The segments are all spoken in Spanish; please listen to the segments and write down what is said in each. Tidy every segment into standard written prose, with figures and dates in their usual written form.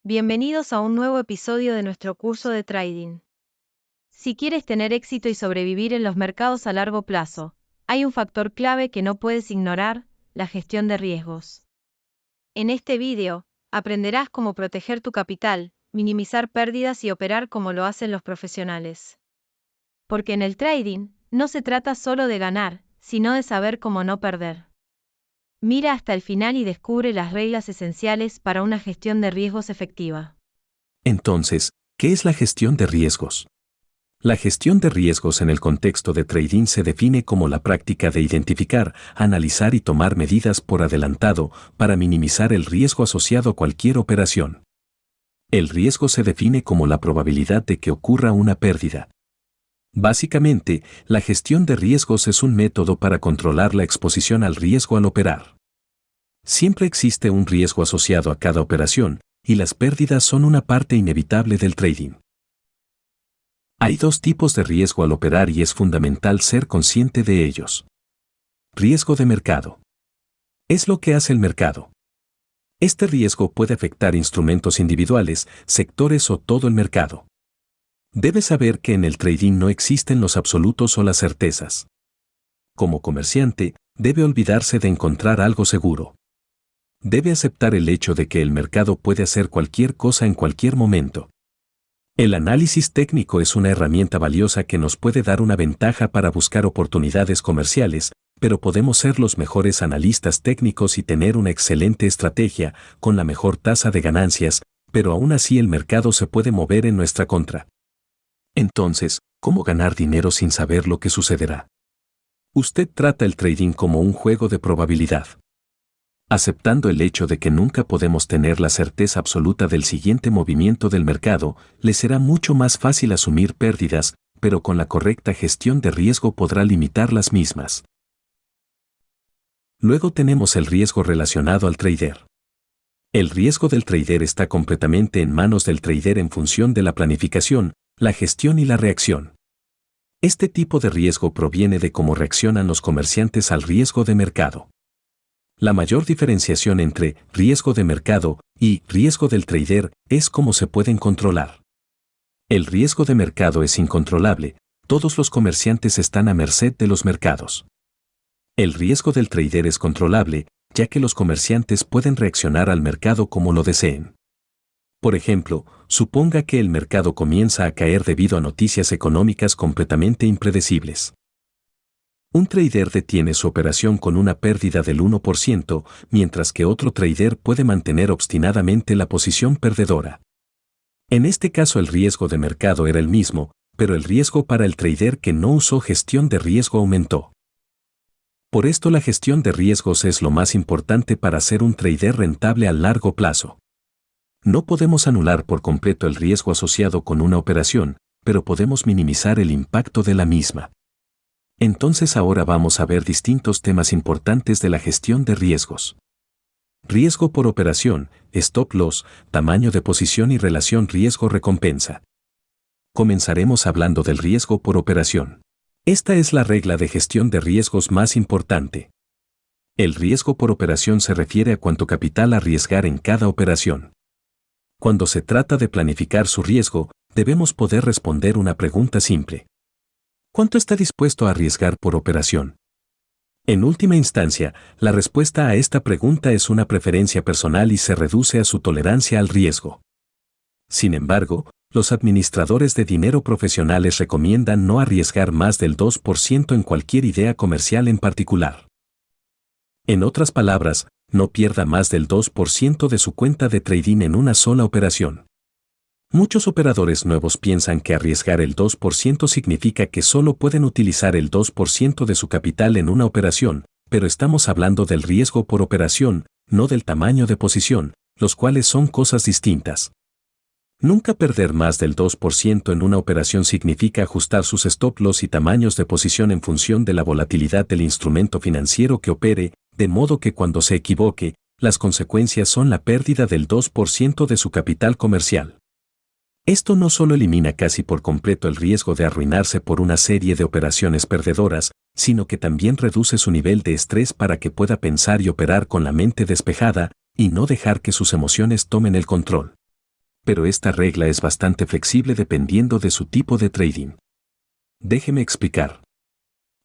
Bienvenidos a un nuevo episodio de nuestro curso de trading. Si quieres tener éxito y sobrevivir en los mercados a largo plazo, hay un factor clave que no puedes ignorar: la gestión de riesgos. En este vídeo, aprenderás cómo proteger tu capital, minimizar pérdidas y operar como lo hacen los profesionales. Porque en el trading, no se trata solo de ganar, sino de saber cómo no perder. Mira hasta el final y descubre las reglas esenciales para una gestión de riesgos efectiva. Entonces, ¿qué es la gestión de riesgos? La gestión de riesgos en el contexto de trading se define como la práctica de identificar, analizar y tomar medidas por adelantado para minimizar el riesgo asociado a cualquier operación. El riesgo se define como la probabilidad de que ocurra una pérdida. Básicamente, la gestión de riesgos es un método para controlar la exposición al riesgo al operar. Siempre existe un riesgo asociado a cada operación, y las pérdidas son una parte inevitable del trading. Hay dos tipos de riesgo al operar y es fundamental ser consciente de ellos. Riesgo de mercado. Es lo que hace el mercado. Este riesgo puede afectar instrumentos individuales, sectores o todo el mercado. Debes saber que en el trading no existen los absolutos o las certezas. Como comerciante, debe olvidarse de encontrar algo seguro. Debe aceptar el hecho de que el mercado puede hacer cualquier cosa en cualquier momento. El análisis técnico es una herramienta valiosa que nos puede dar una ventaja para buscar oportunidades comerciales, pero podemos ser los mejores analistas técnicos y tener una excelente estrategia, con la mejor tasa de ganancias, pero aún así el mercado se puede mover en nuestra contra. Entonces, ¿cómo ganar dinero sin saber lo que sucederá? Usted trata el trading como un juego de probabilidad. Aceptando el hecho de que nunca podemos tener la certeza absoluta del siguiente movimiento del mercado, le será mucho más fácil asumir pérdidas, pero con la correcta gestión de riesgo podrá limitar las mismas. Luego tenemos el riesgo relacionado al trader. El riesgo del trader está completamente en manos del trader en función de la planificación, la gestión y la reacción. Este tipo de riesgo proviene de cómo reaccionan los comerciantes al riesgo de mercado. La mayor diferenciación entre riesgo de mercado y riesgo del trader es cómo se pueden controlar. El riesgo de mercado es incontrolable, todos los comerciantes están a merced de los mercados. El riesgo del trader es controlable, ya que los comerciantes pueden reaccionar al mercado como lo deseen. Por ejemplo, suponga que el mercado comienza a caer debido a noticias económicas completamente impredecibles. Un trader detiene su operación con una pérdida del 1%, mientras que otro trader puede mantener obstinadamente la posición perdedora. En este caso el riesgo de mercado era el mismo, pero el riesgo para el trader que no usó gestión de riesgo aumentó. Por esto la gestión de riesgos es lo más importante para ser un trader rentable a largo plazo. No podemos anular por completo el riesgo asociado con una operación, pero podemos minimizar el impacto de la misma. Entonces ahora vamos a ver distintos temas importantes de la gestión de riesgos. Riesgo por operación, stop loss, tamaño de posición y relación riesgo-recompensa. Comenzaremos hablando del riesgo por operación. Esta es la regla de gestión de riesgos más importante. El riesgo por operación se refiere a cuánto capital arriesgar en cada operación. Cuando se trata de planificar su riesgo, debemos poder responder una pregunta simple. ¿Cuánto está dispuesto a arriesgar por operación? En última instancia, la respuesta a esta pregunta es una preferencia personal y se reduce a su tolerancia al riesgo. Sin embargo, los administradores de dinero profesionales recomiendan no arriesgar más del 2% en cualquier idea comercial en particular. En otras palabras, no pierda más del 2% de su cuenta de trading en una sola operación. Muchos operadores nuevos piensan que arriesgar el 2% significa que solo pueden utilizar el 2% de su capital en una operación, pero estamos hablando del riesgo por operación, no del tamaño de posición, los cuales son cosas distintas. Nunca perder más del 2% en una operación significa ajustar sus stop loss y tamaños de posición en función de la volatilidad del instrumento financiero que opere, de modo que cuando se equivoque, las consecuencias son la pérdida del 2% de su capital comercial. Esto no solo elimina casi por completo el riesgo de arruinarse por una serie de operaciones perdedoras, sino que también reduce su nivel de estrés para que pueda pensar y operar con la mente despejada, y no dejar que sus emociones tomen el control. pero esta regla es bastante flexible dependiendo de su tipo de trading. Déjeme explicar.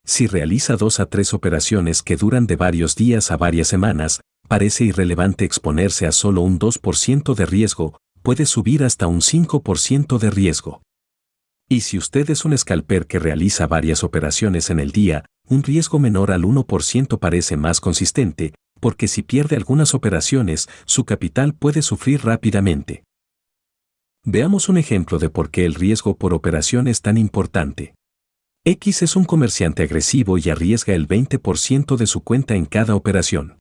Si realiza 2 a 3 operaciones que duran de varios días a varias semanas, parece irrelevante exponerse a solo un 2% de riesgo, puede subir hasta un 5% de riesgo. Y si usted es un scalper que realiza varias operaciones en el día, un riesgo menor al 1% parece más consistente, porque si pierde algunas operaciones, su capital puede sufrir rápidamente. Veamos un ejemplo de por qué el riesgo por operación es tan importante. X es un comerciante agresivo y arriesga el 20% de su cuenta en cada operación.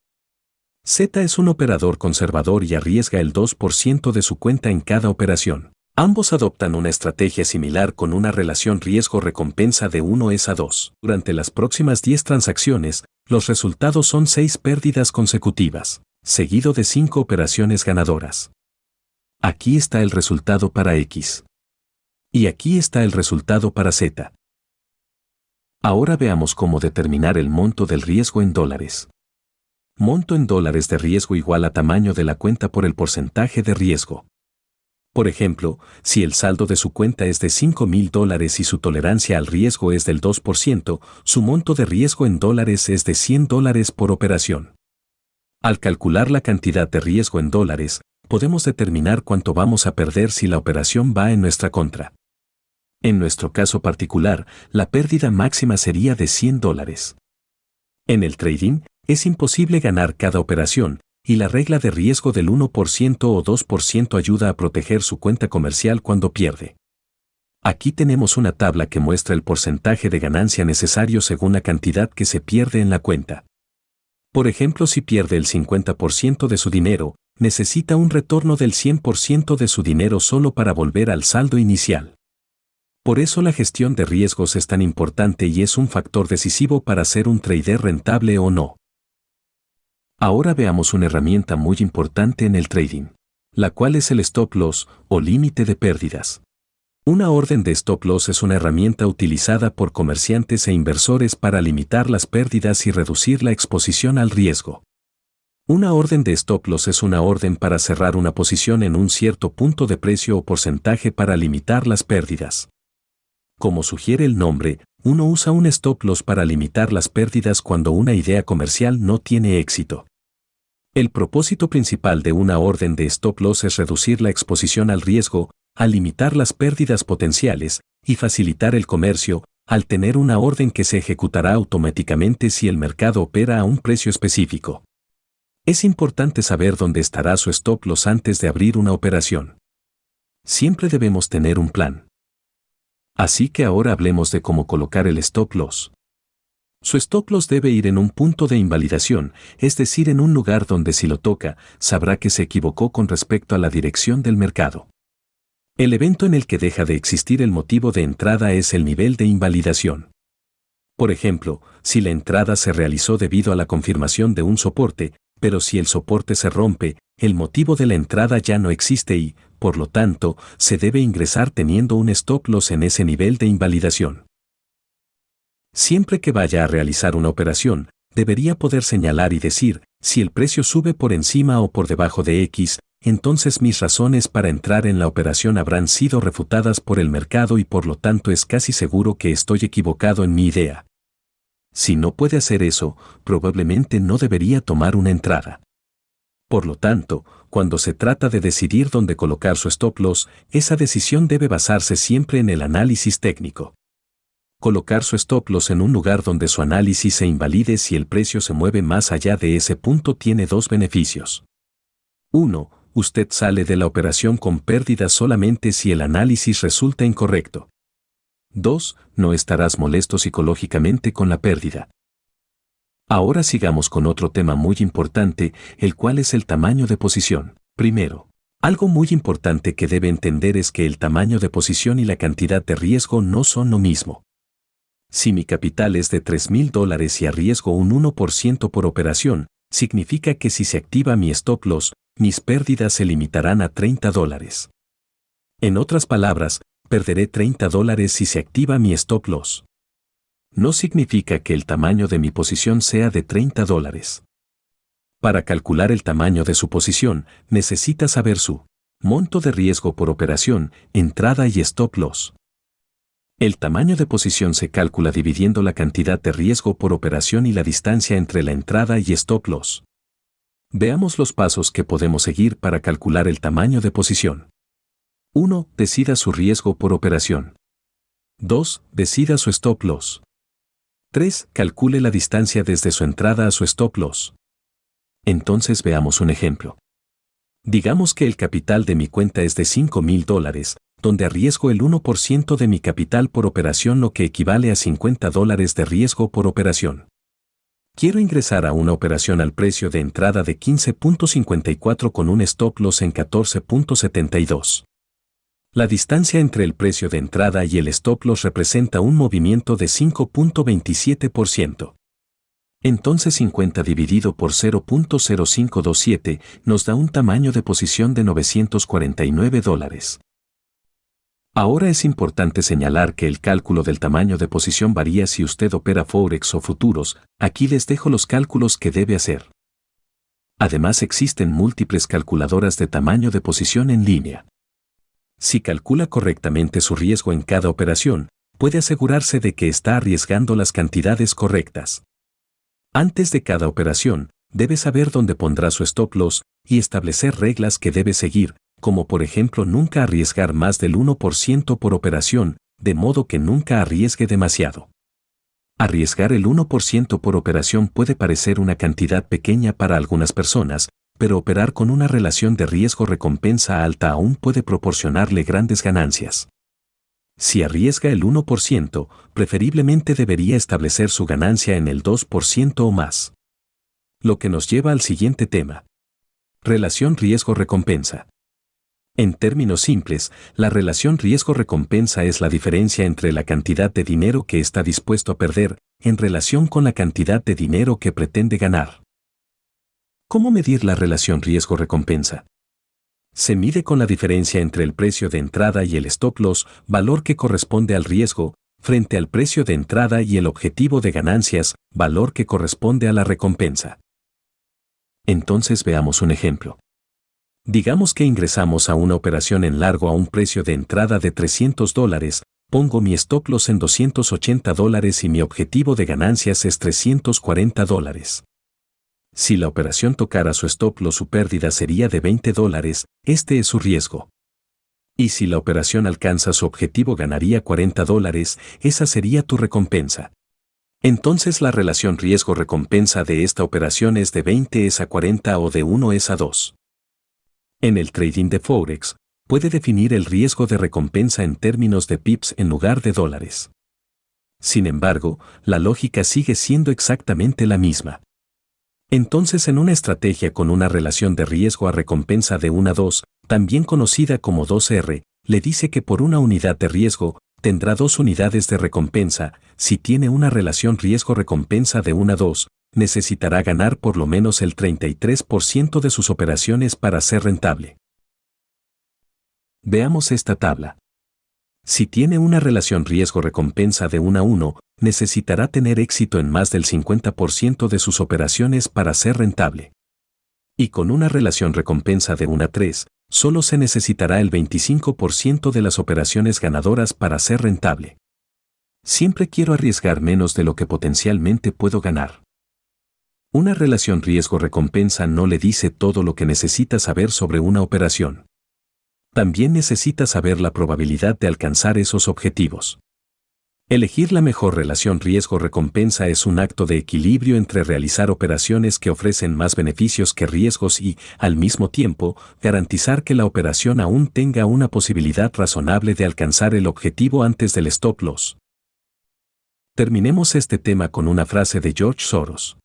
Z es un operador conservador y arriesga el 2% de su cuenta en cada operación. Ambos adoptan una estrategia similar con una relación riesgo-recompensa de 1:2. Durante las próximas 10 transacciones, los resultados son 6 pérdidas consecutivas, seguido de 5 operaciones ganadoras. Aquí está el resultado para X. Y aquí está el resultado para Z. Ahora veamos cómo determinar el monto del riesgo en dólares. Monto en dólares de riesgo igual a tamaño de la cuenta por el porcentaje de riesgo. Por ejemplo, si el saldo de su cuenta es de $5,000 y su tolerancia al riesgo es del 2%, su monto de riesgo en dólares es de $100 por operación. Al calcular la cantidad de riesgo en dólares, podemos determinar cuánto vamos a perder si la operación va en nuestra contra. En nuestro caso particular, la pérdida máxima sería de $100. En el trading, es imposible ganar cada operación, y la regla de riesgo del 1% o 2% ayuda a proteger su cuenta comercial cuando pierde. Aquí tenemos una tabla que muestra el porcentaje de ganancia necesario según la cantidad que se pierde en la cuenta. Por ejemplo, si pierde el 50% de su dinero, necesita un retorno del 100% de su dinero solo para volver al saldo inicial. Por eso la gestión de riesgos es tan importante y es un factor decisivo para ser un trader rentable o no. Ahora veamos una herramienta muy importante en el trading, la cual es el stop loss o límite de pérdidas. Una orden de stop loss es una herramienta utilizada por comerciantes e inversores para limitar las pérdidas y reducir la exposición al riesgo. Una orden de stop loss es una orden para cerrar una posición en un cierto punto de precio o porcentaje para limitar las pérdidas. Como sugiere el nombre, uno usa un stop loss para limitar las pérdidas cuando una idea comercial no tiene éxito. El propósito principal de una orden de stop loss es reducir la exposición al riesgo, al limitar las pérdidas potenciales y facilitar el comercio, al tener una orden que se ejecutará automáticamente si el mercado opera a un precio específico. Es importante saber dónde estará su stop loss antes de abrir una operación. Siempre debemos tener un plan. Así que ahora hablemos de cómo colocar el stop loss. Su stop loss debe ir en un punto de invalidación, es decir, en un lugar donde si lo toca, sabrá que se equivocó con respecto a la dirección del mercado. El evento en el que deja de existir el motivo de entrada es el nivel de invalidación. Por ejemplo, si la entrada se realizó debido a la confirmación de un soporte, pero si el soporte se rompe, el motivo de la entrada ya no existe y, por lo tanto, se debe ingresar teniendo un stop loss en ese nivel de invalidación. Siempre que vaya a realizar una operación, debería poder señalar y decir, si el precio sube por encima o por debajo de X, entonces mis razones para entrar en la operación habrán sido refutadas por el mercado y por lo tanto es casi seguro que estoy equivocado en mi idea. Si no puede hacer eso, probablemente no debería tomar una entrada. Por lo tanto, cuando se trata de decidir dónde colocar su stop loss, esa decisión debe basarse siempre en el análisis técnico. Colocar su stop loss en un lugar donde su análisis se invalide si el precio se mueve más allá de ese punto tiene 2 beneficios. 1. Usted sale de la operación con pérdidas solamente si el análisis resulta incorrecto. 2. No estarás molesto psicológicamente con la pérdida. Ahora sigamos con otro tema muy importante, el cual es el tamaño de posición. Primero, algo muy importante que debe entender es que el tamaño de posición y la cantidad de riesgo no son lo mismo. Si mi capital es de $3,000 y arriesgo un 1% por operación, significa que si se activa mi stop loss, mis pérdidas se limitarán a $30. En otras palabras, perderé $30 si se activa mi stop loss. No significa que el tamaño de mi posición sea de $30. Para calcular el tamaño de su posición, necesita saber su Monto de riesgo por operación, entrada y stop loss. El tamaño de posición se calcula dividiendo la cantidad de riesgo por operación y la distancia entre la entrada y stop loss. Veamos los pasos que podemos seguir para calcular el tamaño de posición. 1. Decida su riesgo por operación. 2. Decida su stop loss. 3. Calcule la distancia desde su entrada a su stop loss. Entonces veamos un ejemplo. Digamos que el capital de mi cuenta es de $5,000, donde arriesgo el 1% de mi capital por operación, lo que equivale a $50 de riesgo por operación. Quiero ingresar a una operación al precio de entrada de 15.54 con un stop loss en 14.72. La distancia entre el precio de entrada y el stop loss representa un movimiento de 5.27%. Entonces 50 dividido por 0.0527 nos da un tamaño de posición de $949. Ahora es importante señalar que el cálculo del tamaño de posición varía si usted opera Forex o futuros. Aquí les dejo los cálculos que debe hacer. Además existen múltiples calculadoras de tamaño de posición en línea. Si calcula correctamente su riesgo en cada operación, puede asegurarse de que está arriesgando las cantidades correctas. Antes de cada operación, debe saber dónde pondrá su stop loss y establecer reglas que debe seguir, como por ejemplo nunca arriesgar más del 1% por operación, de modo que nunca arriesgue demasiado. Arriesgar el 1% por operación puede parecer una cantidad pequeña para algunas personas, pero operar con una relación de riesgo-recompensa alta aún puede proporcionarle grandes ganancias. Si arriesga el 1%, preferiblemente debería establecer su ganancia en el 2% o más. Lo que nos lleva al siguiente tema. Relación riesgo-recompensa. En términos simples, la relación riesgo-recompensa es la diferencia entre la cantidad de dinero que está dispuesto a perder en relación con la cantidad de dinero que pretende ganar. ¿Cómo medir la relación riesgo-recompensa? Se mide con la diferencia entre el precio de entrada y el stop loss, valor que corresponde al riesgo, frente al precio de entrada y el objetivo de ganancias, valor que corresponde a la recompensa. Entonces veamos un ejemplo. Digamos que ingresamos a una operación en largo a un precio de entrada de $300, pongo mi stop loss en $280 y mi objetivo de ganancias es $340. Si la operación tocara su stop loss, su pérdida sería de $20, este es su riesgo. Y si la operación alcanza su objetivo, ganaría $40, esa sería tu recompensa. Entonces la relación riesgo-recompensa de esta operación es de 20:40 o de 1:2. En el trading de Forex, puede definir el riesgo de recompensa en términos de pips en lugar de dólares. Sin embargo, la lógica sigue siendo exactamente la misma. Entonces, en una estrategia con una relación de riesgo a recompensa de 1:2, también conocida como 2R, le dice que por una unidad de riesgo, tendrá 2 unidades de recompensa. Si tiene una relación riesgo-recompensa de 1:2, necesitará ganar por lo menos el 33% de sus operaciones para ser rentable. Veamos esta tabla. Si tiene una relación riesgo-recompensa de 1:1, necesitará tener éxito en más del 50% de sus operaciones para ser rentable. Y con una relación recompensa de 1:3, solo se necesitará el 25% de las operaciones ganadoras para ser rentable. Siempre quiero arriesgar menos de lo que potencialmente puedo ganar. Una relación riesgo-recompensa no le dice todo lo que necesita saber sobre una operación. También necesita saber la probabilidad de alcanzar esos objetivos. Elegir la mejor relación riesgo-recompensa es un acto de equilibrio entre realizar operaciones que ofrecen más beneficios que riesgos y, al mismo tiempo, garantizar que la operación aún tenga una posibilidad razonable de alcanzar el objetivo antes del stop loss. Terminemos este tema con una frase de George Soros.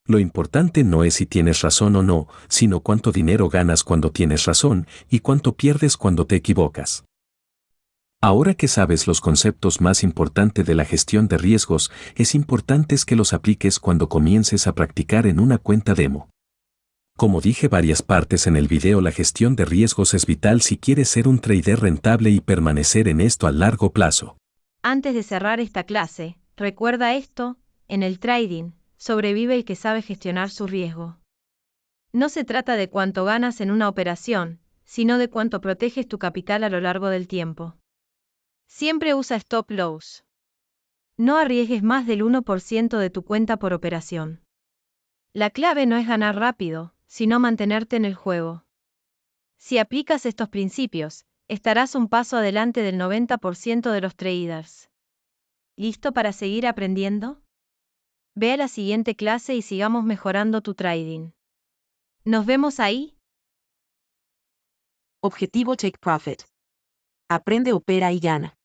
Lo importante no es si tienes razón o no, sino cuánto dinero ganas cuando tienes razón y cuánto pierdes cuando te equivocas. Ahora que sabes los conceptos más importantes de la gestión de riesgos, es importante que los apliques cuando comiences a practicar en una cuenta demo. Como dije varias partes en el video, la gestión de riesgos es vital si quieres ser un trader rentable y permanecer en esto a largo plazo. Antes de cerrar esta clase, recuerda esto: en el trading, sobrevive el que sabe gestionar su riesgo. No se trata de cuánto ganas en una operación, sino de cuánto proteges tu capital a lo largo del tiempo. Siempre usa stop loss. No arriesgues más del 1% de tu cuenta por operación. La clave no es ganar rápido, sino mantenerte en el juego. Si aplicas estos principios, estarás un paso adelante del 90% de los traders. ¿Listo para seguir aprendiendo? Ve a la siguiente clase y sigamos mejorando tu trading. ¿Nos vemos ahí? Objetivo Take Profit. Aprende, opera y gana.